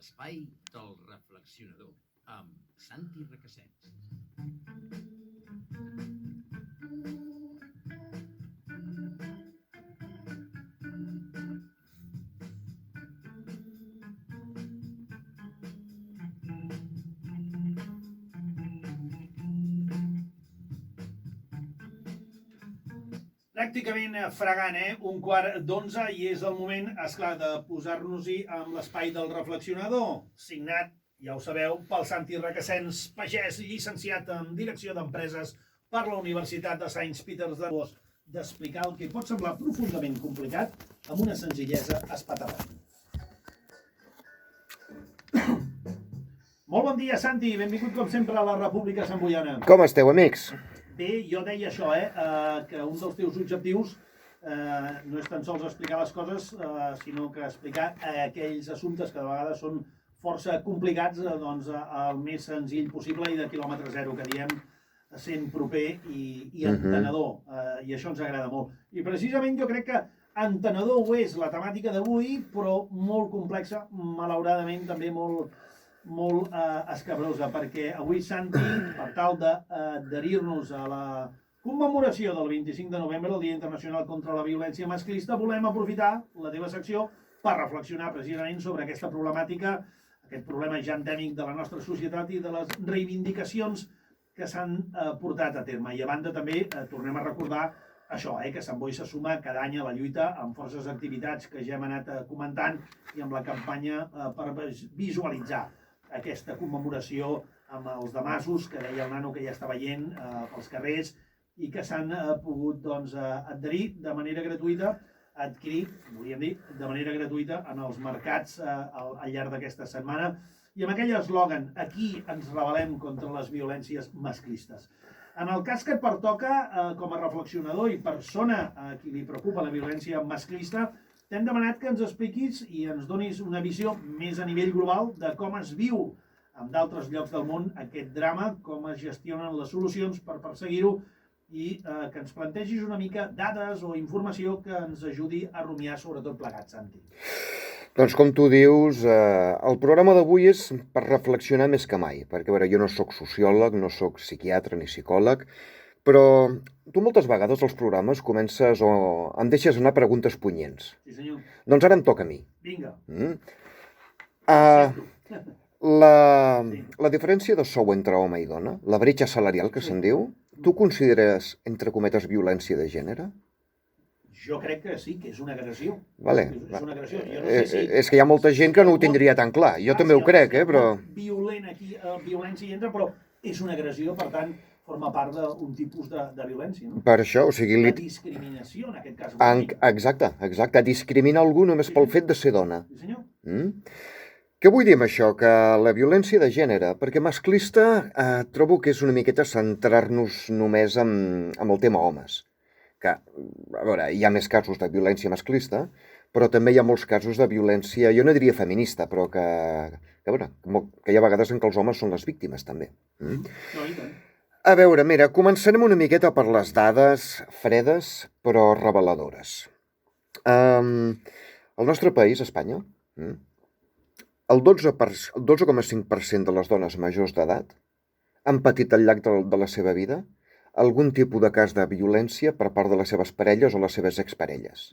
l'espai del reflexionador amb Santi Requesens. Pràcticament fregant, 1:15, i és el moment, esclar, de posar-nos-hi amb l'espai del reflexionador, signat, ja ho sabeu, pel Santi Requesens, pagès i llicenciat en Direcció d'Empreses per la Universitat de Saint Peter's de Bos, d'explicar el que pot semblar profundament complicat amb una senzillesa espaterrant. Molt bon dia, Santi, benvingut com sempre a la República Santboiana. Com esteu, amics? Bé, jo deia això, que un dels teus objectius no és tan sols explicar les coses, sinó que explicar aquells assumptes que de vegades són força complicats, doncs el més senzill possible i de quilòmetre zero, que diem, sent proper i entenedor, i això ens agrada molt. I precisament jo crec que entenedor ho és la temàtica d'avui, però molt complexa, malauradament també molt escabrosa, perquè avui, Santi, per tal d'adherir-nos a la commemoració del 25 de novembre, el Dia Internacional contra la Violència Masclista, volem aprofitar la teva secció per reflexionar precisament sobre aquesta problemàtica, aquest problema ja endèmic de la nostra societat i de les reivindicacions que s'han portat a terme. I a banda també tornem a recordar això, que Sant Boi se suma cada any a la lluita amb forces activitats que ja hem anat comentant i amb la campanya per visualitzar aquesta commemoració amb els damassos que deia el nano que ja està veient pels carrers i que s'han pogut adherir de manera gratuïta, adquirir, volíem dir, de manera gratuïta en els mercats al llarg d'aquesta setmana i amb aquell eslògan, aquí ens rebel·lem contra les violències masclistes. En el cas que et pertoca, com a reflexionador i persona a qui li preocupa la violència masclista, t'hem demanat que ens expliquis i ens donis una visió més a nivell global de com es viu en d'altres llocs del món aquest drama, com es gestionen les solucions per perseguir-ho i que ens plantegis una mica dades o informació que ens ajudi a rumiar sobretot plegats, Santi. Doncs com tu dius, el programa d'avui és per reflexionar més que mai, perquè a veure, jo no sóc sociòleg, no sóc psiquiatre ni psicòleg, però tu moltes vegades als programes comences o em deixes anar preguntes punyents. Sí, senyor. Doncs ara em toca a mi. Vinga. La diferència de sou entre home i dona, la bretxa salarial que se'n diu, tu consideres, entre cometes, violència de gènere? Jo crec que sí, que és una agressió. Vale. És una agressió. Jo no sé si... És que hi ha molta gent que no ho tindria tan clar. Jo també ho crec, però... Violent aquí, violència hi entra, però és una agressió, per tant, forma part d'un tipus de violència, no? Per això, o sigui... La discriminació, en aquest cas. Exacte. Discriminar algú només pel fet de ser dona. Sí, senyor. Què vull dir amb això? Que la violència de gènere, perquè masclista trobo que és una miqueta centrar-nos només en el tema homes. Que, a veure, hi ha més casos de violència masclista, però també hi ha molts casos de violència, jo no diria feminista, però que hi ha vegades en què els homes són les víctimes, també. No, i tant. A veure, mira, començarem una miqueta per les dades fredes, però reveladores. Al nostre país, Espanya, el 12,5% de les dones majors d'edat han patit al llarg de la seva vida algun tipus de cas de violència per part de les seves parelles o les seves exparelles.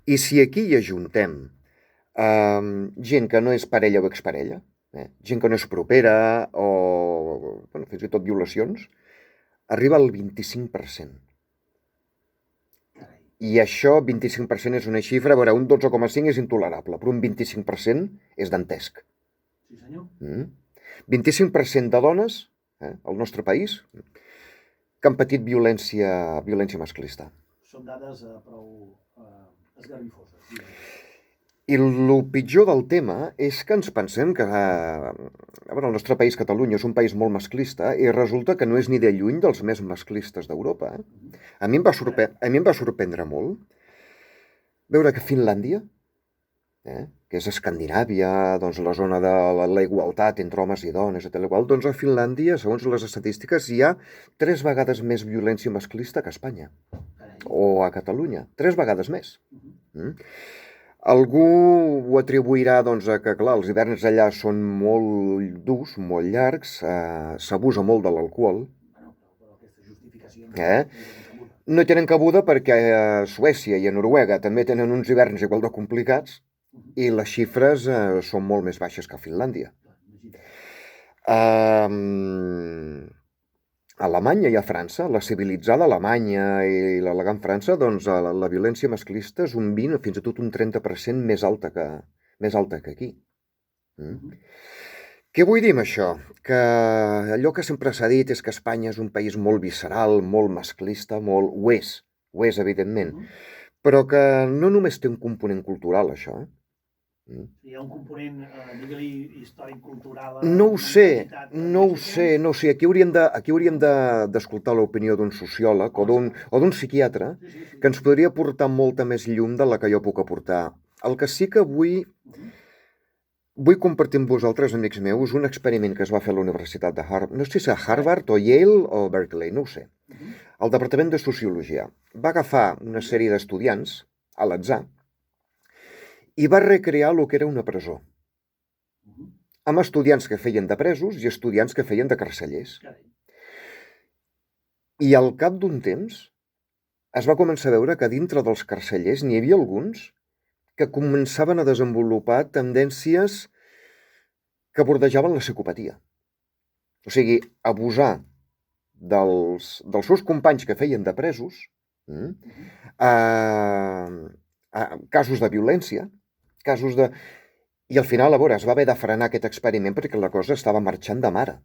I si aquí hi ajuntem gent que no és parella o exparella, gent que no és propera o fins i tot violacions, arriba al 25%. I això, 25% és una xifra, a veure, un 12,5% és intolerable, però un 25% és dantesc. Sí, senyor. 25% de dones al nostre país que han patit violència masclista. Són dades prou esgarrifoses. I el pitjor del tema és que ens pensem que el nostre país, Catalunya, és un país molt masclista i resulta que no és ni de lluny dels més masclistes d'Europa. A mi em va sorprendre molt veure que Finlàndia, que és Escandinàvia, doncs la zona de la igualtat entre homes i dones, doncs a Finlàndia, segons les estadístiques, hi ha 3 vegades més violència masclista que a Espanya. O a Catalunya. 3 vegades més. Algú ho atribuirà doncs, a que, clar, els hiverns allà són molt durs, molt llargs, s'abusa molt de l'alcohol, Però aquesta justificació eh? No hi tenen cabuda perquè a Suècia i a Noruega també tenen uns hiverns igual de complicats i les xifres són molt més baixes que a Finlàndia. A Alemanya i a França, la civilitzada Alemanya i l'elegant França, doncs la violència masclista és un 20 o fins i tot un 30% més alta que aquí. Què vull dir amb això? Que allò que sempre s'ha dit és que Espanya és un país molt visceral, molt masclista, ho és, evidentment, però que no només té un component cultural, això. Hi ha un component, digue-li, històric, cultural... No ho sé. Aquí hauríem d'escoltar l'opinió d'un sociòleg o d'un psiquiatre que ens podria aportar molta més llum de la que jo puc aportar. El que sí que vull compartir amb vosaltres, amics meus, un experiment que es va fer a la Universitat de Harvard. No sé si a Harvard o Yale o Berkeley, no ho sé. El Departament de Sociologia va agafar una sèrie d'estudiants a l'atzar i va recrear el que era una presó, amb estudiants que feien de presos i estudiants que feien de carcellers. I al cap d'un temps es va començar a veure que dintre dels carcellers n'hi havia alguns que començaven a desenvolupar tendències que bordejaven la psicopatia. O sigui, abusar dels seus companys que feien de presos, casos de violència, I al final, a veure, es va haver de frenar aquest experiment perquè la cosa estava marxant de mare.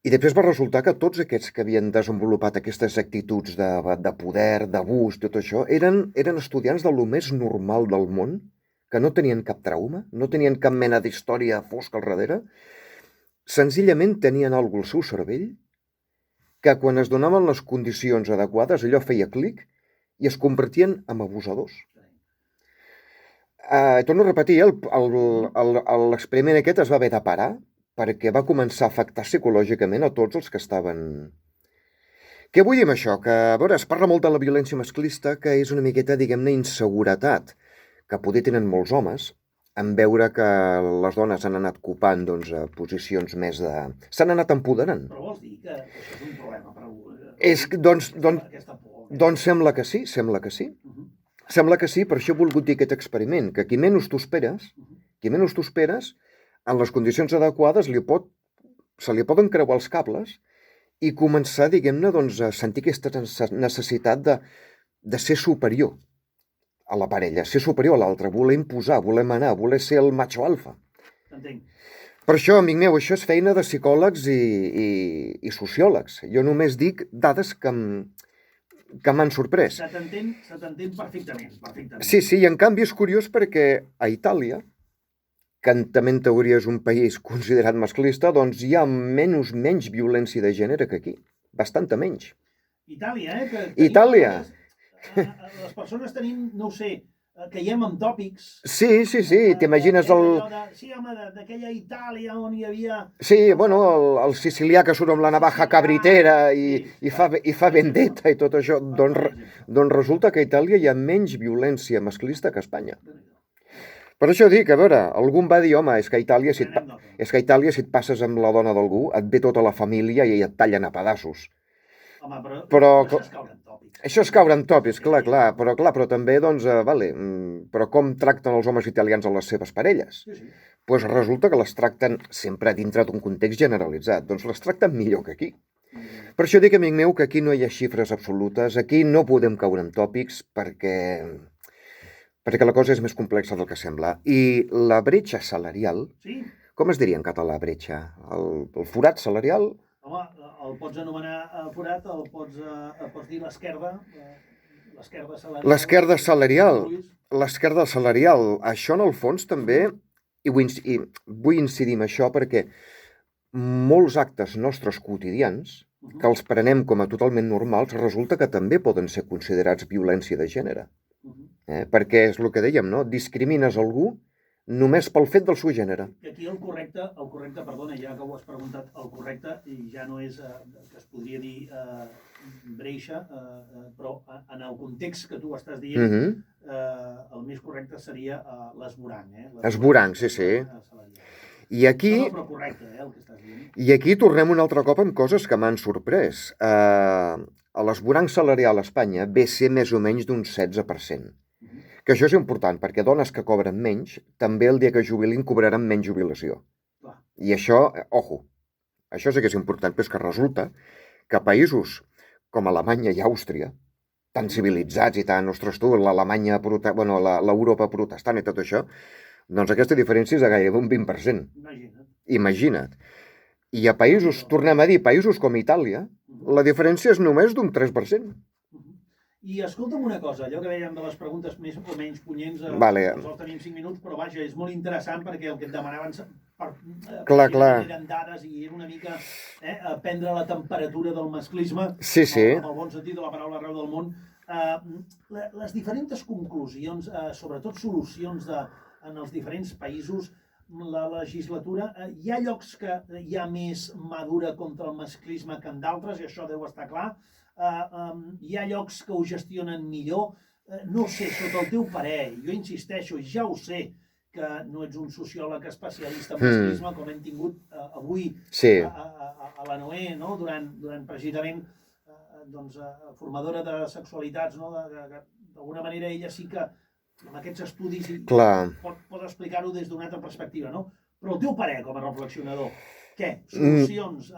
I després va resultar que tots aquests que havien desenvolupat aquestes actituds de poder, d'abús, tot això, eren estudiants del més normal del món, que no tenien cap trauma, no tenien cap mena d'història fosca al darrere, senzillament tenien alguna cosa al seu cervell que quan es donaven les condicions adequades allò feia clic i es convertien en abusadors. Torno a repetir, l'experiment aquest es va haver de parar perquè va començar a afectar psicològicament a tots els que estaven... Què vull dir amb això? Que, a veure, es parla molt de la violència masclista, que és una miqueta, diguem-ne, inseguretat, que poder tenen molts homes, en veure que les dones han anat ocupant posicions més de... S'han anat empoderant. Però vols dir que això és un problema per a aquesta por? Doncs sembla que sí. Sembla que sí, per això he volgut dir aquest experiment, que qui menys t'ho esperes, en les condicions adequades se li poden creuar els cables i començar, diguem-ne, a sentir aquesta necessitat de ser superior a la parella, ser superior a l'altre, voler imposar, voler manar, voler ser el macho alfa. Entenc. Per això, amic meu, això és feina de psicòlegs i sociòlegs. Jo només dic dades que m'han sorprès. Se t'entén perfectament. Sí, i en canvi és curiós perquè a Itàlia, que també en teoria és un país considerat masclista, doncs hi ha menys violència de gènere que aquí. Bastanta menys. Itàlia, Itàlia! Les persones tenim, no ho sé, caiem en tòpics... Sí, t'imagines el... Sí, home, d'aquella Itàlia on hi havia... Sí, bueno, el sicilià que surt amb la navaja cabritera i fa vendetta i tot això. Doncs resulta que a Itàlia hi ha menys violència masclista que a Espanya. Per això dic, a veure, algú em va dir, home, és que a Itàlia si et passes amb la dona d'algú, et ve tota la família i et tallen a pedaços. Home, però això és caure en tòpics. Això és caure en tòpics, però també, però com tracten els homes italians a les seves parelles? Sí. Doncs resulta que les tracten sempre dintre d'un context generalitzat, doncs les tracten millor que aquí. Per això dic, amic meu, que aquí no hi ha xifres absolutes, aquí no podem caure en tòpics perquè la cosa és més complexa del que sembla. I la bretxa salarial, com es diria en català, bretxa? El forat salarial... Home, el pots anomenar forat, el pots dir l'esquerda salarial. L'esquerda salarial. Això, en el fons, també, i vull incidir en això perquè molts actes nostres quotidians, que els prenem com a totalment normals, resulta que també poden ser considerats violència de gènere. Perquè és el que dèiem, no? Discrimines algú només pel fet del seu gènere. Que aquí el correcte, perdona, ja que ho has preguntat, el correcte ja no és que es podria dir breixa, però en el context que tu estàs dient, Mhm. el més correcte seria l'esborang. Esborang, sí, sí. I aquí, No, però correcte, el que estàs dient. I aquí tornem un altre cop amb coses que m'han sorprès. L'esborang salarial a Espanya ve a ser més o menys d'un 16%. Que això és important, perquè dones que cobren menys, també el dia que jubilin cobraran menys jubilació. Clar. I això, ojo, això sí que és important, però és que resulta que països com Alemanya i Àustria, tan civilitzats i tan, ostres tu, l'Alemanya, bueno, l'Europa protestant i tot això, doncs aquesta diferència és de gairebé un 20%. Imagina't. I a països, tornem a dir, països com Itàlia, la diferència és només d'un 3%. I escolta'm una cosa, allò que dèiem de les preguntes més o menys punyents, Vale. nosaltres tenim 5 minuts, però vaja, és molt interessant perquè el que et demanaven Clar. eren dades i era una mica prendre la temperatura del masclisme, Sí. amb el bon sentit de la paraula arreu del món. Les diferents conclusions, sobretot solucions en els diferents països, la legislatura, hi ha llocs que hi ha més madura contra el masclisme que en d'altres, i això deu estar clar. Hi ha llocs que ho gestionen millor. No ho sé, sota el teu parer, jo insisteixo, ja ho sé, que no ets un sociòleg especialista en masclisme, com hem tingut avui a la Noé, no? durant precisament formadora de sexualitats, no? D'alguna manera ella sí que amb aquests estudis pot explicar-ho des d'una altra perspectiva, no? Però el teu parer com a reflexionador, què? Solucions,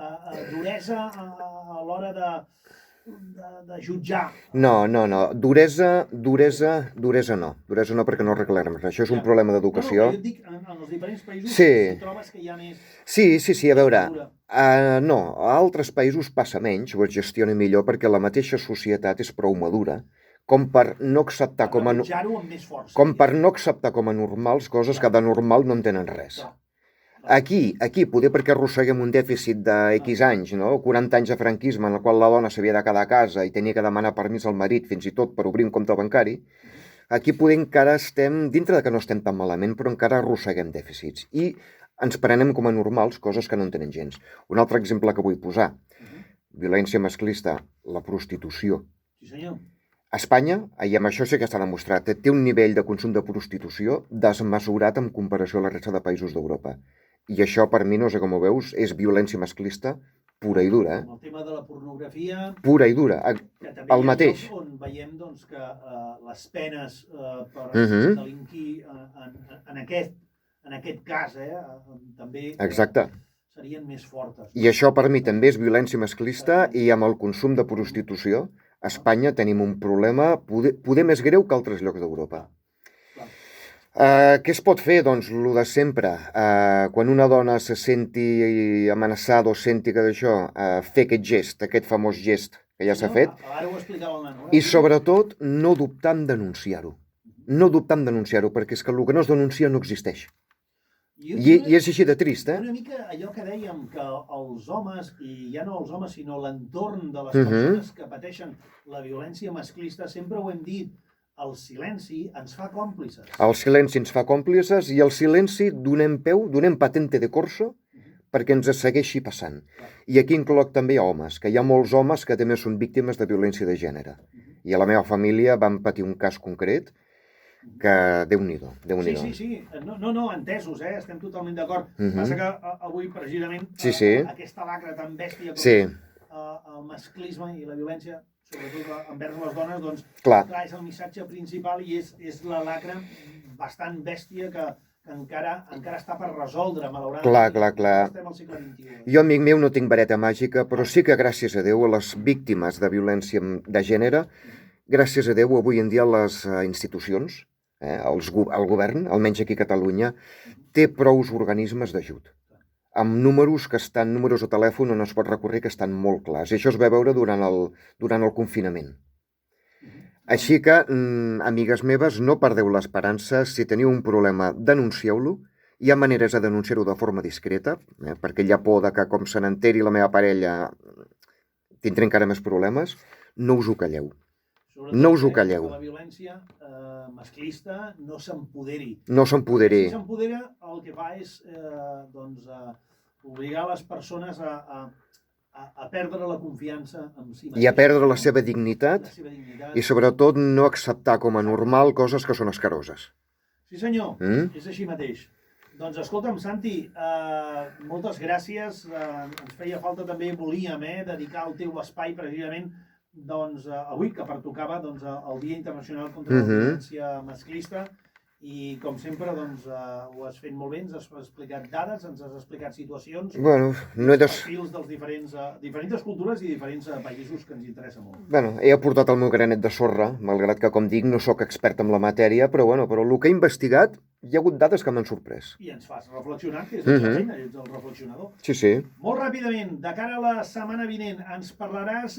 duresa a l'hora de jutjar? No. Duresa no. Duresa no, perquè no arreglarem res. Això és un problema d'educació. No, jo et dic, en els diferents països, si trobes que hi ha més... Sí, a veure, no, a altres països passa menys, o es gestiona millor, perquè la mateixa societat és prou madura, com per no acceptar com a normals coses que de normal no en tenen res. Aquí, poder perquè arrosseguem un dèficit de X anys, no? 40 anys de franquisme en el qual la dona s'havia de quedar a casa i tenia que demanar permís al marit fins i tot per obrir un compte bancari, aquí poder encara estem, dintre de que no estem tan malament, però encara arrosseguem dèficits. I ens prenem com a normals coses que no en tenen gens. Un altre exemple que vull posar, violència masclista, la prostitució. Sí, senyor. Espanya, i amb això sí que està demostrat, té un nivell de consum de prostitució desmesurat en comparació a la resta de països d'Europa. I això, per mi, no sé com ho veus, és violència masclista pura i dura. El tema de la pornografia... Pura i dura, el mateix. On veiem que les penes per delinquir en aquest cas també serien més fortes. I això per mi també és violència masclista i amb el consum de prostitució a Espanya tenim un problema poder més greu que altres llocs d'Europa. Què es pot fer? Doncs el de sempre. Quan una dona se senti amenaçada o senti que d'això, fer aquest gest, aquest famós gest que ja s'ha fet, i sobretot no dubtar en denunciar-ho. No dubtar en denunciar-ho, perquè és que el que no es denuncia no existeix. I és així de trist, Una mica allò que dèiem, que els homes, i ja no els homes, sinó l'entorn de les persones que pateixen la violència masclista, sempre ho hem dit, el silenci ens fa còmplices. El silenci ens fa còmplices i el silenci donem patente de corso perquè ens segueixi passant. I aquí incloc també homes, que hi ha molts homes que també són víctimes de violència de gènere. I a la meva família vam patir un cas concret que Déu-n'hi-do. Sí. No, entesos, estem totalment d'acord. Passa que avui, precisament, aquesta lacra tan bèstia com el masclisme i la violència, sobretot envers les dones, doncs, clar, és el missatge principal i és la lacra bastant bèstia que encara està per resoldre, malauradament. Clar. Estem al segle XXI. Jo, amic meu, no tinc vareta màgica, però sí que, gràcies a Déu, a les víctimes de violència de gènere, gràcies a Déu, avui en dia les institucions, el govern, almenys aquí a Catalunya, té prous organismes d'ajut, amb números de telèfon on es pot recórrer que estan molt clars. I això es va veure durant el confinament. Així que, amigues meves, no perdeu l'esperança. Si teniu un problema, denuncieu-lo. Hi ha maneres de denunciar-ho de forma discreta, perquè hi ha por que com se n'enteri la meva parella tindré encara més problemes. No us ho calleu. No us ho calleu. Que la violència masclista no s'empoderi. Si s'empodera, el que fa és obligar les persones a a perdre la confiança en si I a perdre la seva dignitat la seva dignitat. i sobretot no acceptar com a normal coses que són escaroses. Sí senyor, Mm? és així mateix. Doncs escolta'm, Santi, moltes gràcies. Ens feia falta també, volíem, dedicar el teu espai precisament doncs, avui, que pertocava doncs, el Dia Internacional contra la Violència Masclista, i com sempre doncs, ho has fet molt bé, ens has explicat dades, ens has explicat situacions, Bueno, no he de... perfils dels diferents cultures i diferents països que ens interessa molt. Bueno, he aportat el meu granet de sorra, malgrat que, com dic, no sóc expert en la matèria, però el que he investigat, hi ha hagut dades que m'han sorprès. I ens fas reflexionar, que és la teva feina, ets el reflexionador. Sí, sí. Molt ràpidament, de cara a la setmana vinent, ens parlaràs,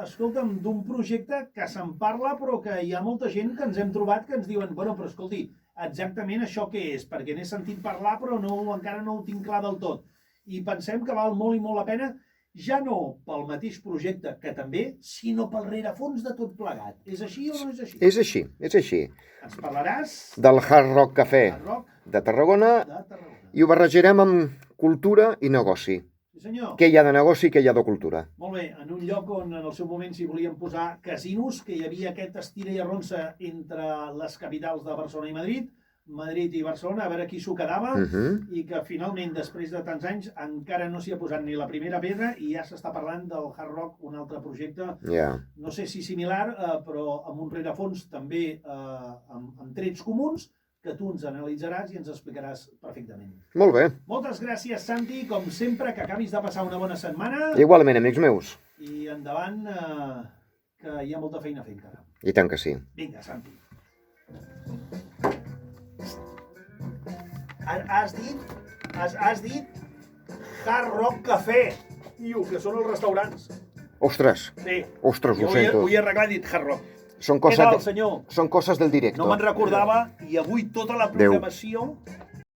escolta'm, d'un projecte que se'n parla, però que hi ha molta gent que ens hem trobat que ens diuen, bueno, però escolti, exactament això què és? Perquè n'he sentit parlar, però encara no ho tinc clar del tot. I pensem que val molt i molt la pena, ja no pel mateix projecte, que també, sinó pel rerefons de tot plegat. És així o no és així? És així, és així. Ens parlaràs Del Hard Rock Cafè de rock de Tarragona de Tarragona. i ho barrejarem amb cultura i negoci. Sí senyor. Què hi ha de negoci i què hi ha de cultura. Molt bé, en un lloc on en el seu moment s'hi volien posar casinos, que hi havia aquest estira i arronsa entre les capitals de Barcelona i Madrid i Barcelona, a veure qui s'ho quedava, i que finalment, després de tants anys, encara no s'hi ha posat ni la primera pedra i ja s'està parlant del Hard Rock, un altre projecte, no sé si similar, però amb un rerefons també amb trets comuns, que tu ens analitzaràs i ens explicaràs perfectament. Molt bé. Moltes gràcies, Santi, com sempre, que acabis de passar una bona setmana. Igualment, amics meus. I endavant, que hi ha molta feina a fer encara. I tant que sí. Vinga, Santi. Has dit Hard Rock Cafè. Iu, que són els restaurants. Ostres, Sí. ostres, ho Jo sento. ho he arreglat i dit Hard Rock. Són Què tal, coses, senyor? són coses del directo. No me'n recordava i avui tota la programació